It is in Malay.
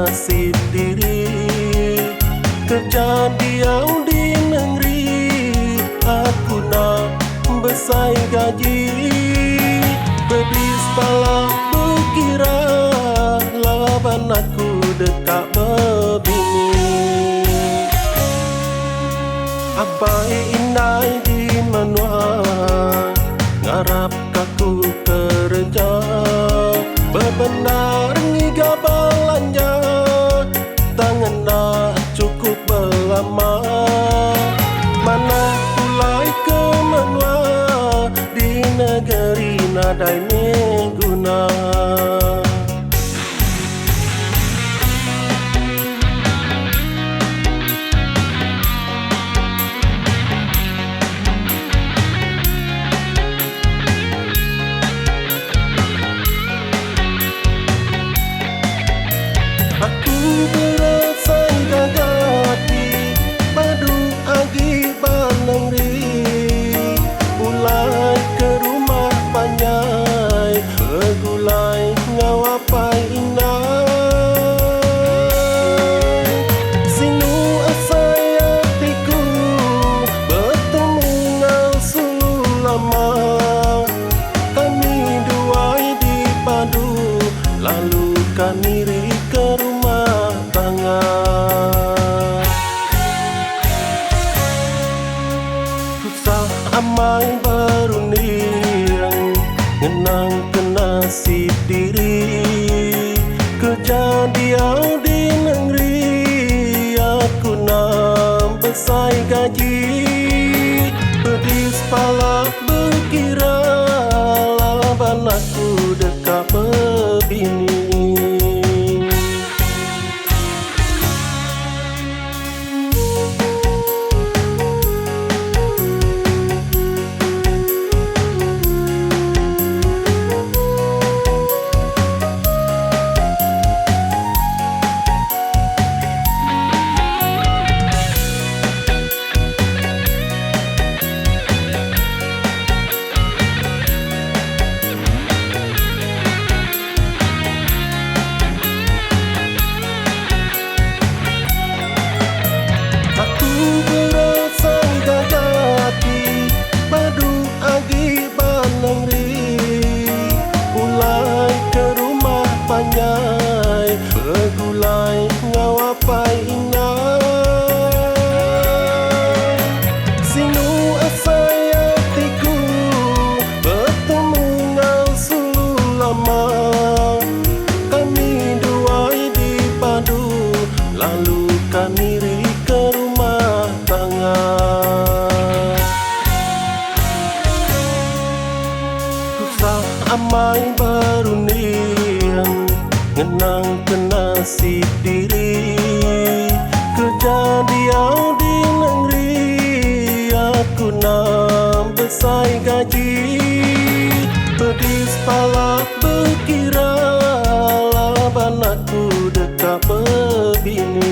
nasib diri. Kerja diam di negeri, aku nak bersaing gaji. Berbis pala berkira, lawan aku dekat berbini. Abai inai di menua, ngarap kaku kerja. Bebenar ngiga belanja, tangan dah cukup berlama. Mana pulai ke menua, di negeri nadai guna. Aku berasai gagati, padu agi banengri. Ulai ke rumah panjai, bergulai ngawapai inai. Sinu asai hatiku, bertemu ngau sulu lama. Kami duai dipadu, lalu kami ke rumah tangga. Susah amai berunding, ngenang ke nasib diri. Kerja diam di negeri, aku nak bersaing gaji. Pedis pala berkira, lawan aku dekat berbini. Bergulai ngawapai inai. Sinu asai hatiku, bertemu ngau sulu lama. Kami duai dipadu, lalu kami ke rumah tangga. Susah amai berunding, ngenang ke nasib diri. Kerja diam di negeri, aku nak bersaing gaji. Pedis pala berkira, lawan aku dekat berbini.